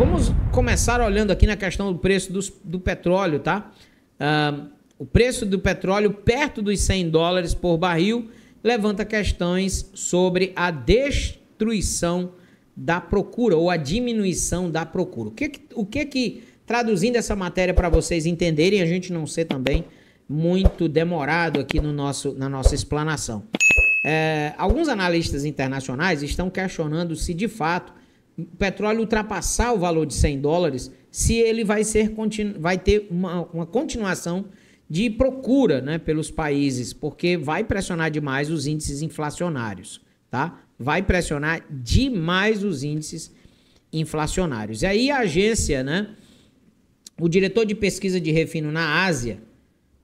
Vamos começar olhando aqui na questão do preço do petróleo, tá? O preço do petróleo perto dos $100 por barril levanta questões sobre a destruição da procura ou a diminuição da procura. O que traduzindo essa matéria para vocês entenderem, a gente não ser também muito demorado aqui na nossa explanação. Alguns analistas internacionais estão questionando se de fato o petróleo ultrapassar o valor de $100, se ele vai ter uma continuação de procura, né, pelos países, porque vai pressionar demais os índices inflacionários, tá? Vai pressionar demais os índices inflacionários. E aí a agência, né, o diretor de pesquisa de refino na Ásia,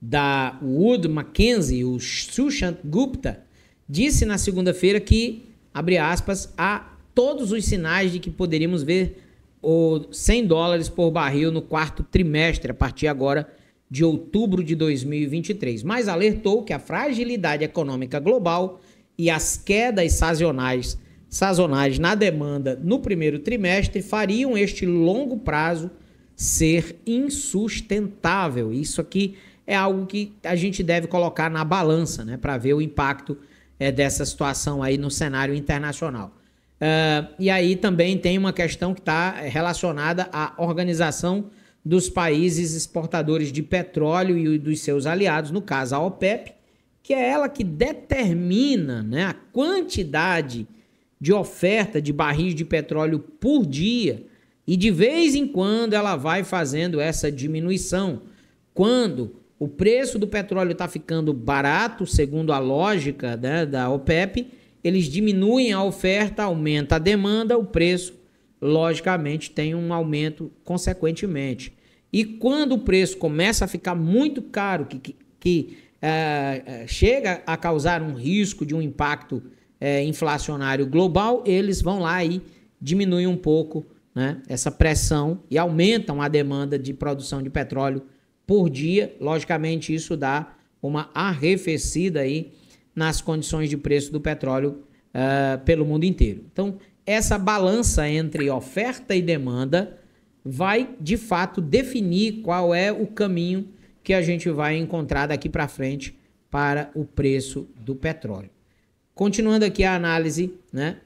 da Wood Mackenzie, o Sushant Gupta, disse na segunda-feira que, abre aspas, há todos os sinais de que poderíamos ver o $100 por barril no quarto trimestre, a partir agora de outubro de 2023, mas alertou que a fragilidade econômica global e as quedas sazonais na demanda no primeiro trimestre fariam este longo prazo ser insustentável. Isso aqui é algo que a gente deve colocar na balança, né, para ver o impacto dessa situação aí no cenário internacional. E aí também tem uma questão que está relacionada à organização dos países exportadores de petróleo e dos seus aliados, no caso a OPEP, que é ela que determina, né, a quantidade de oferta de barris de petróleo por dia, e de vez em quando ela vai fazendo essa diminuição. Quando o preço do petróleo está ficando barato, segundo a lógica, né, da OPEP, eles diminuem a oferta, aumenta a demanda, o preço, logicamente, tem um aumento consequentemente. E quando o preço começa a ficar muito caro, que chega a causar um risco de um impacto inflacionário global, eles vão lá e diminuem um pouco, né, essa pressão e aumentam a demanda de produção de petróleo por dia. Logicamente, isso dá uma arrefecida aí nas condições de preço do petróleo pelo mundo inteiro. Então, essa balança entre oferta e demanda vai, de fato, definir qual é o caminho que a gente vai encontrar daqui para frente para o preço do petróleo. Continuando aqui a análise, né,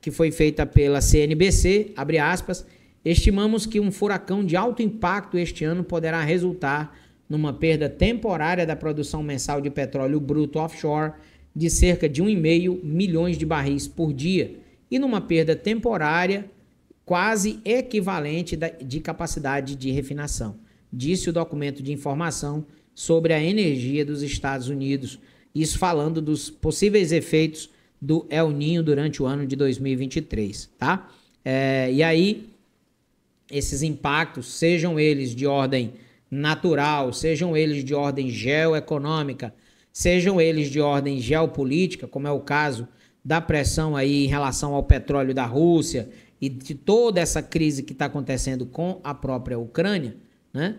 que foi feita pela CNBC, abre aspas, estimamos que um furacão de alto impacto este ano poderá resultar numa perda temporária da produção mensal de petróleo bruto offshore de cerca de 1,5 milhões de barris por dia e numa perda temporária quase equivalente de capacidade de refinação, disse o documento de informação sobre a energia dos Estados Unidos, isso falando dos possíveis efeitos do El Niño durante o ano de 2023, tá? E aí, esses impactos, sejam eles de ordem natural, sejam eles de ordem geoeconômica, sejam eles de ordem geopolítica, como é o caso da pressão aí em relação ao petróleo da Rússia e de toda essa crise que está acontecendo com a própria Ucrânia, né?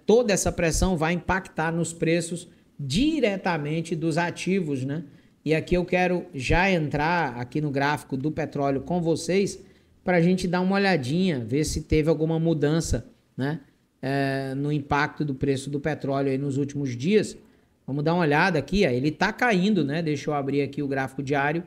Toda essa pressão vai impactar nos preços diretamente dos ativos, né? E aqui eu quero já entrar aqui no gráfico do petróleo com vocês para a gente dar uma olhadinha, ver se teve alguma mudança, né, no impacto do preço do petróleo aí nos últimos dias. Vamos dar uma olhada aqui, ó, ele está caindo, né? Deixa eu abrir aqui o gráfico diário.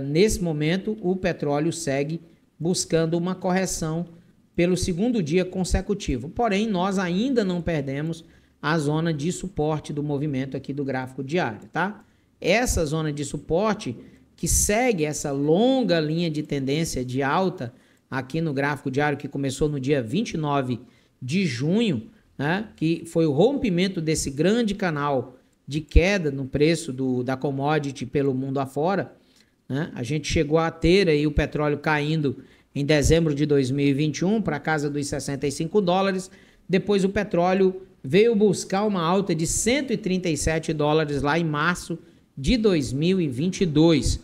Nesse momento, o petróleo segue buscando uma correção pelo segundo dia consecutivo. Porém, nós ainda não perdemos a zona de suporte do movimento aqui do gráfico diário, tá? Essa zona de suporte que segue essa longa linha de tendência de alta aqui no gráfico diário, que começou no dia 29 de junho, né, que foi o rompimento desse grande canal de queda no preço da commodity pelo mundo afora, né? A gente chegou a ter aí o petróleo caindo em dezembro de 2021 para casa dos $65, depois o petróleo veio buscar uma alta de $137 lá em março de 2022.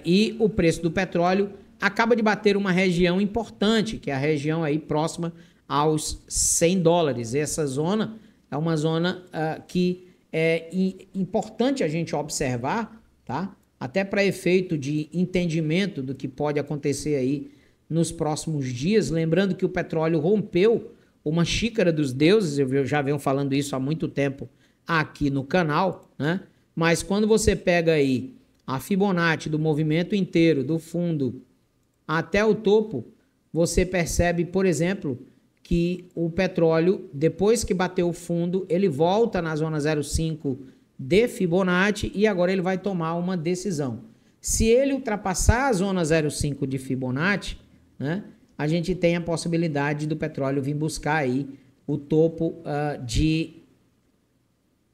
E o preço do petróleo acaba de bater uma região importante, que é a região aí próxima aos $100. Essa zona é uma zona que é importante a gente observar, tá? Até para efeito de entendimento do que pode acontecer aí nos próximos dias. Lembrando que o petróleo rompeu uma xícara dos deuses, eu já venho falando isso há muito tempo aqui no canal, né? Mas quando você pega aí a Fibonacci do movimento inteiro, do fundo até o topo, você percebe, por exemplo, que o petróleo, depois que bateu o fundo, ele volta na zona 0,5 de Fibonacci e agora ele vai tomar uma decisão. Se ele ultrapassar a zona 0,5 de Fibonacci, né, a gente tem a possibilidade do petróleo vir buscar aí o topo de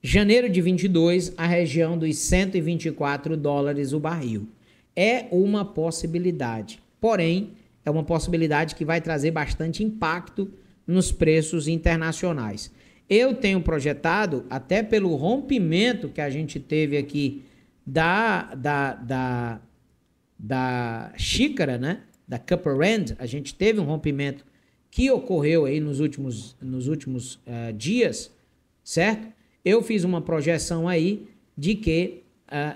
janeiro de 22, a região dos $124 o barril. É uma possibilidade, porém, é uma possibilidade que vai trazer bastante impacto nos preços internacionais. Eu tenho projetado, até pelo rompimento que a gente teve aqui da xícara, né? Da Copper End, a gente teve um rompimento que ocorreu aí nos últimos dias, certo? Eu fiz uma projeção aí de que,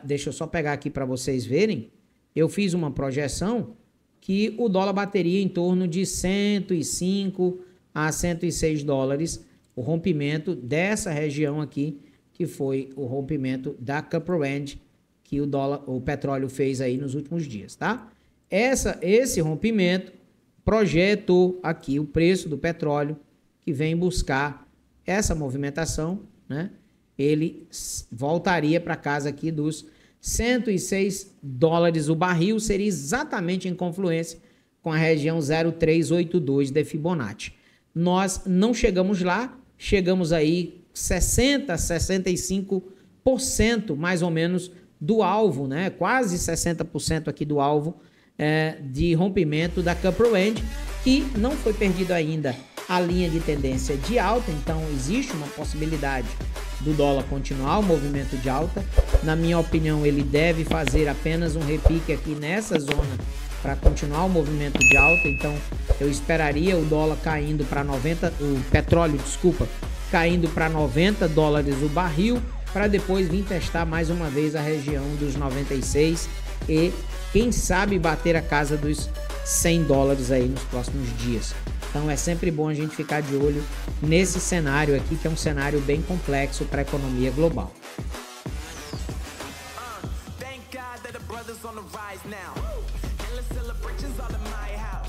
deixa eu só pegar aqui para vocês verem, eu fiz uma projeção que o dólar bateria em torno de 105 a 106 dólares, o rompimento dessa região aqui, que foi o rompimento da Copper End, que o petróleo fez aí nos últimos dias, tá? Esse rompimento projetou aqui o preço do petróleo, que vem buscar essa movimentação, né? Ele voltaria para casa aqui dos 106 dólares o barril, seria exatamente em confluência com a região 0,382 de Fibonacci. Nós não chegamos lá, chegamos aí 60, 65% mais ou menos do alvo, né? Quase 60% aqui do alvo de rompimento da Copper End, que não foi perdido ainda a linha de tendência de alta, então existe uma possibilidade do dólar continuar o movimento de alta. Na minha opinião, ele deve fazer apenas um repique aqui nessa zona para continuar o movimento de alta, então eu esperaria o dólar caindo para 90, o petróleo, desculpa, caindo para 90 dólares o barril, para depois vir testar mais uma vez a região dos 96 e quem sabe bater a casa dos 100 dólares aí nos próximos dias. Então é sempre bom a gente ficar de olho nesse cenário aqui, que é um cenário bem complexo para a economia global. Thank God that the brothers on the rise now. Endless celebrations all in my house.